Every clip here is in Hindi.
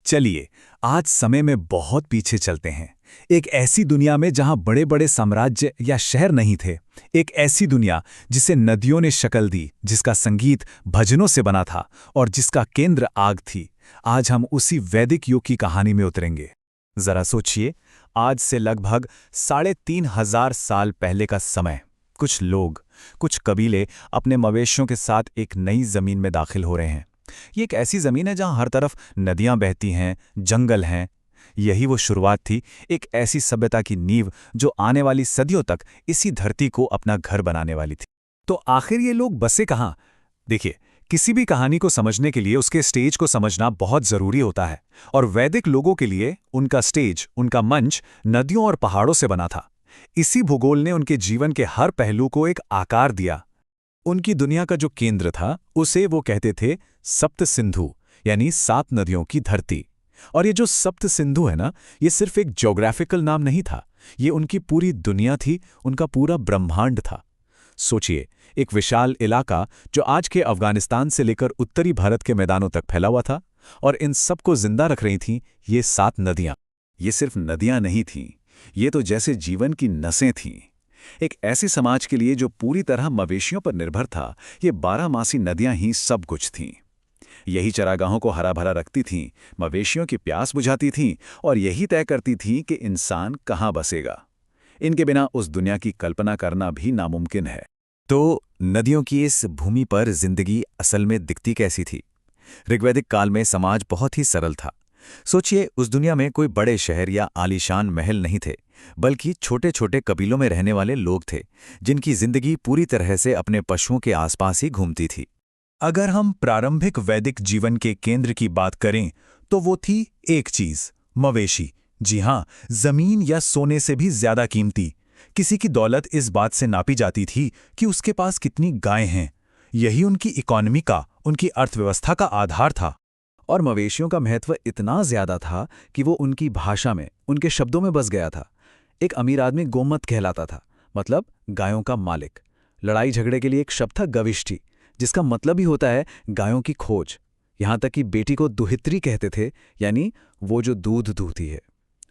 चलिए, आज समय में बहुत पीछे चलते हैं। एक ऐसी दुनिया में जहां बड़े बड़े साम्राज्य या शहर नहीं थे। एक ऐसी दुनिया जिसे नदियों ने शक्ल दी, जिसका संगीत भजनों से बना था और जिसका केंद्र आग थी। आज हम उसी वैदिक युग की कहानी में उतरेंगे। जरा सोचिए, आज से लगभग 3,500 साल पहले का समय। कुछ लोग, कुछ कबीले अपने मवेशियों के साथ एक नई जमीन में दाखिल हो रहे हैं। ये एक ऐसी जमीन है जहां हर तरफ नदियां बहती हैं, जंगल हैं। यही वो शुरुआत थी, एक ऐसी सभ्यता की नींव जो आने वाली सदियों तक इसी धरती को अपना घर बनाने वाली थी। तो आखिर ये लोग बसे कहाँ? देखिए, किसी भी कहानी को समझने के लिए उसके स्टेज को समझना बहुत जरूरी होता है। और वैदिक लोगों के लिए उनका स्टेज, उनका मंच नदियों और पहाड़ों से बना था। इसी भूगोल ने उनके जीवन के हर पहलू को एक आकार दिया। उनकी दुनिया का जो केंद्र था, उसे वो कहते थे सप्त सिंधु, यानी 7 नदियों की धरती। और ये जो सप्त सिंधु है ना, ये सिर्फ एक ज्योग्राफिकल नाम नहीं था। ये उनकी पूरी दुनिया थी, उनका पूरा ब्रह्मांड था। सोचिए, एक विशाल इलाका जो आज के अफगानिस्तान से लेकर उत्तरी भारत के मैदानों तक फैला हुआ था, और इन सबको जिंदा रख रही थीं ये 7 नदियां। ये सिर्फ नदियां नहीं थीं, ये तो जैसे जीवन की नसें थीं। एक ऐसे समाज के लिए जो पूरी तरह मवेशियों पर निर्भर था, ये 12 नदियां ही सब कुछ थीं। यही चरागाहों को हरा भरा रखती थीं, मवेशियों की प्यास बुझाती थीं, और यही तय करती थीं कि इंसान कहाँ बसेगा। इनके बिना उस दुनिया की कल्पना करना भी नामुमकिन है। तो नदियों की इस भूमि पर जिंदगी असल में दिखती कैसी थी? ऋग्वैदिक काल में समाज बहुत ही सरल था। सोचिए, उस दुनिया में कोई बड़े शहर या आलीशान महल नहीं थे, बल्कि छोटे छोटे कबीलों में रहने वाले लोग थे, जिनकी जिंदगी पूरी तरह से अपने पशुओं के आसपास ही घूमती थी। अगर हम प्रारंभिक वैदिक जीवन के केंद्र की बात करें, तो वो थी एक चीज, मवेशी। जी हां, जमीन या सोने से भी ज्यादा कीमती। किसी की दौलत इस बात से नापी जाती थी कि उसके पास कितनी गायें हैं। यही उनकी इकोनॉमी का, उनकी अर्थव्यवस्था का आधार था। और मवेशियों का महत्व इतना ज्यादा था कि वो उनकी भाषा में, उनके शब्दों में बस गया था। एक अमीर आदमी गोमत कहलाता था, मतलब गायों का मालिक। लड़ाई झगड़े के लिए एक शब्द था गविष्ठी, जिसका मतलब ही होता है गायों की खोज। यहां तक कि बेटी को दुहित्री कहते थे, यानी वो जो दूध दूहती है।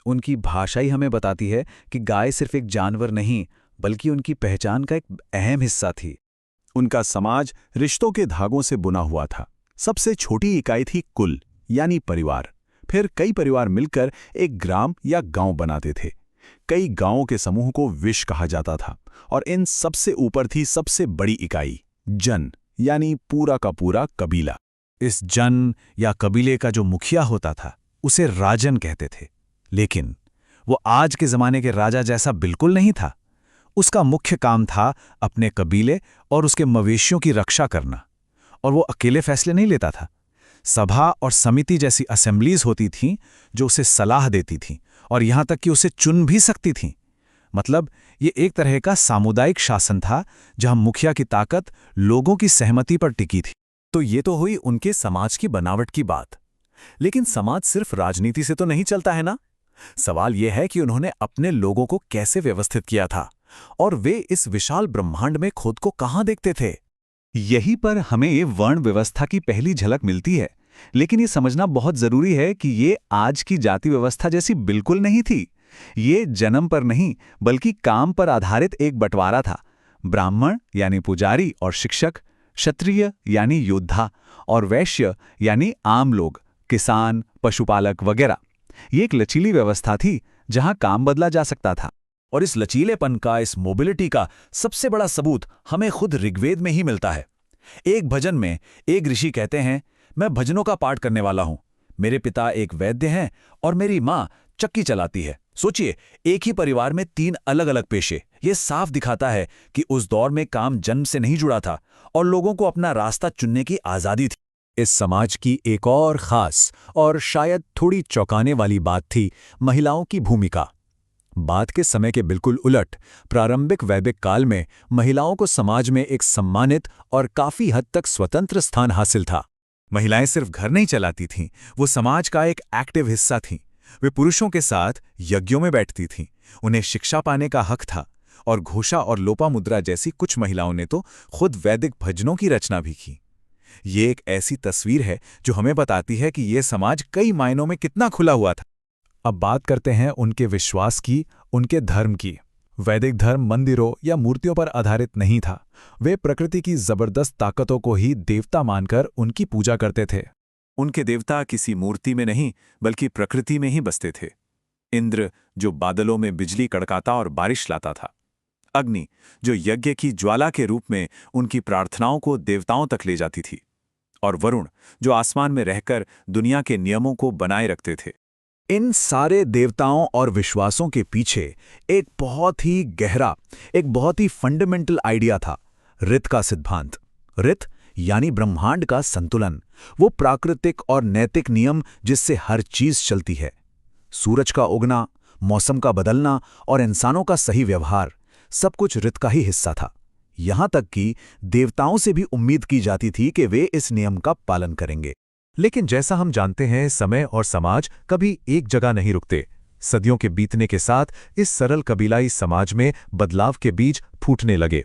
उनकी भाषा ही हमें बताती है कि गाय सिर्फ एक जानवर नहीं, बल्कि उनकी पहचान का एक अहम हिस्सा थी। उनका समाज रिश्तों के धागों से बुना हुआ था। सबसे छोटी इकाई थी कुल, यानी परिवार। फिर कई परिवार मिलकर एक ग्राम या गांव बनाते थे। कई गांवों के समूह को विश कहा जाता था, और इन सबसे ऊपर थी सबसे बड़ी इकाई, जन, यानी पूरा का पूरा कबीला। इस जन या कबीले का जो मुखिया होता था, उसे राजन कहते थे। लेकिन वो आज के जमाने के राजा जैसा बिल्कुल नहीं था। उसका मुख्य काम था अपने कबीले और उसके मवेशियों की रक्षा करना। और वो अकेले फैसले नहीं लेता था। सभा और समिति जैसी असेंबलीज होती थीं जो उसे सलाह देती थीं, और यहां तक कि उसे चुन भी सकती थीं। मतलब ये एक तरह का सामुदायिक शासन था, जहां मुखिया की ताकत लोगों की सहमति पर टिकी थी। तो ये तो हुई उनके समाज की बनावट की बात। लेकिन समाज सिर्फ राजनीति से तो नहीं चलता है ना। सवाल यह है कि उन्होंने अपने लोगों को कैसे व्यवस्थित किया था, और वे इस विशाल ब्रह्मांड में खुद को कहां देखते थे। यहीं पर हमें ये वर्ण व्यवस्था की पहली झलक मिलती है। लेकिन ये समझना बहुत जरूरी है कि ये आज की जाति व्यवस्था जैसी बिल्कुल नहीं थी। ये जन्म पर नहीं, बल्कि काम पर आधारित एक बंटवारा था। ब्राह्मण यानी पुजारी और शिक्षक, क्षत्रिय यानी योद्धा, और वैश्य यानी आम लोग, किसान, पशुपालक वगैरह। ये एक लचीली व्यवस्था थी जहां काम बदला जा सकता था। और इस लचीलेपन का, इस मोबिलिटी का सबसे बड़ा सबूत हमें खुद ऋग्वेद में ही मिलता है। एक भजन में एक ऋषि कहते हैं, मैं भजनों का पाठ करने वाला हूं। मेरे पिता एक वैद्य हैं और मेरी मां चक्की चलाती है। सोचिए, एक ही परिवार में 3 अलग अलग पेशे। ये साफ दिखाता है कि उस दौर में काम जन्म से नहीं जुड़ा था, और लोगों को अपना रास्ता चुनने की आजादी थी। इस समाज की एक और खास और शायद थोड़ी चौंकाने वाली बात थी महिलाओं की भूमिका। बात के समय के बिल्कुल उलट, प्रारंभिक वैदिक काल में महिलाओं को समाज में एक सम्मानित और काफी हद तक स्वतंत्र स्थान हासिल था। महिलाएं सिर्फ घर नहीं चलाती थीं, वो समाज का एक एक्टिव हिस्सा थीं। वे पुरुषों के साथ यज्ञों में बैठती थीं, उन्हें शिक्षा पाने का हक था, और घोषा और लोपामुद्रा जैसी कुछ महिलाओं ने तो खुद वैदिक भजनों की रचना भी की। ये एक ऐसी तस्वीर है जो हमें बताती है कि ये समाज कई मायनों में कितना खुला हुआ था। अब बात करते हैं उनके विश्वास की, उनके धर्म की। वैदिक धर्म मंदिरों या मूर्तियों पर आधारित नहीं था। वे प्रकृति की जबरदस्त ताकतों को ही देवता मानकर उनकी पूजा करते थे। उनके देवता किसी मूर्ति में नहीं बल्कि प्रकृति में ही बसते थे। इंद्र जो बादलों में बिजली कड़काता और बारिश लाता था, अग्नि जो यज्ञ की ज्वाला के रूप में उनकी प्रार्थनाओं को देवताओं तक ले जाती थी, और वरुण जो आसमान में रहकर दुनिया के नियमों को बनाए रखते थे। इन सारे देवताओं और विश्वासों के पीछे एक बहुत ही गहरा, एक बहुत ही फंडामेंटल आइडिया था, ऋत का सिद्धांत। ऋत यानी ब्रह्मांड का संतुलन, वो प्राकृतिक और नैतिक नियम जिससे हर चीज चलती है। सूरज का उगना, मौसम का बदलना और इंसानों का सही व्यवहार, सब कुछ ऋत का ही हिस्सा था। यहां तक कि देवताओं से भी उम्मीद की जाती थी कि वे इस नियम का पालन करेंगे। लेकिन जैसा हम जानते हैं, समय और समाज कभी एक जगह नहीं रुकते। सदियों के बीतने के साथ इस सरल कबीलाई समाज में बदलाव के बीज फूटने लगे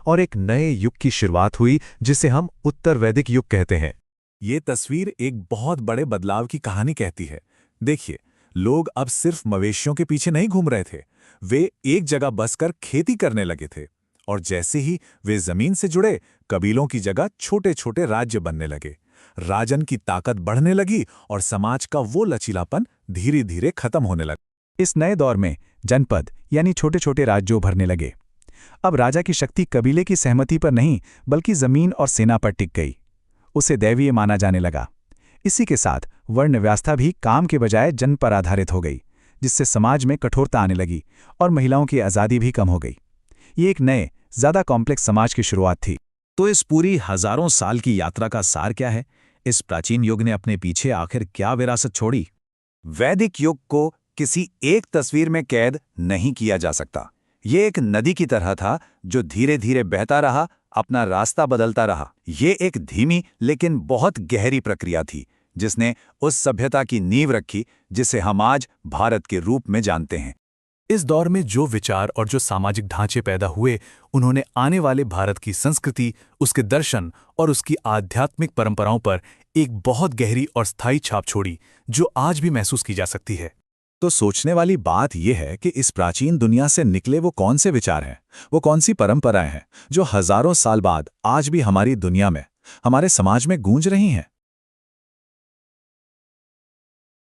और एक नए युग की शुरुआत हुई जिसे हम उत्तर वैदिक युग कहते हैं। ये तस्वीर एक बहुत बड़े बदलाव की कहानी कहती है। देखिए, लोग अब सिर्फ मवेशियों के पीछे नहीं घूम रहे थे, वे एक जगह बसकर खेती करने लगे थे। और जैसे ही वे जमीन से जुड़े, कबीलों की जगह छोटे छोटे राज्य बनने लगे। राजन की ताकत बढ़ने लगी और समाज का वो लचीलापन धीरे धीरे खत्म होने लगा। इस नए दौर में जनपद यानी छोटे छोटे राज्य उभरने लगे। अब राजा की शक्ति कबीले की सहमति पर नहीं बल्कि जमीन और सेना पर टिक गई। उसे दैवीय माना जाने लगा। इसी के साथ वर्ण व्यवस्था भी काम के बजाय जन पर आधारित हो गई, जिससे समाज में कठोरता आने लगी और महिलाओं की आज़ादी भी कम हो गई। ये एक नए, ज्यादा कॉम्प्लेक्स समाज की शुरुआत थी। तो इस पूरी हजारों साल की यात्रा का सार क्या है? इस प्राचीन युग ने अपने पीछे आखिर क्या विरासत छोड़ी? वैदिक युग को किसी एक तस्वीर में कैद नहीं किया जा सकता। ये एक नदी की तरह था जो धीरे धीरे बहता रहा, अपना रास्ता बदलता रहा। ये एक धीमी लेकिन बहुत गहरी प्रक्रिया थी जिसने उस सभ्यता की नींव रखी जिसे हम आज भारत के रूप में जानते हैं। इस दौर में जो विचार और जो सामाजिक ढांचे पैदा हुए, उन्होंने आने वाले भारत की संस्कृति, उसके दर्शन और उसकी आध्यात्मिक परंपराओं पर एक बहुत गहरी और स्थायी छाप छोड़ी जो आज भी महसूस की जा सकती है। तो सोचने वाली बात यह है कि इस प्राचीन दुनिया से निकले वो कौन से विचार हैं, वो कौन सी परंपराएं हैं जो हजारों साल बाद आज भी हमारी दुनिया में, हमारे समाज में गूंज रही हैं।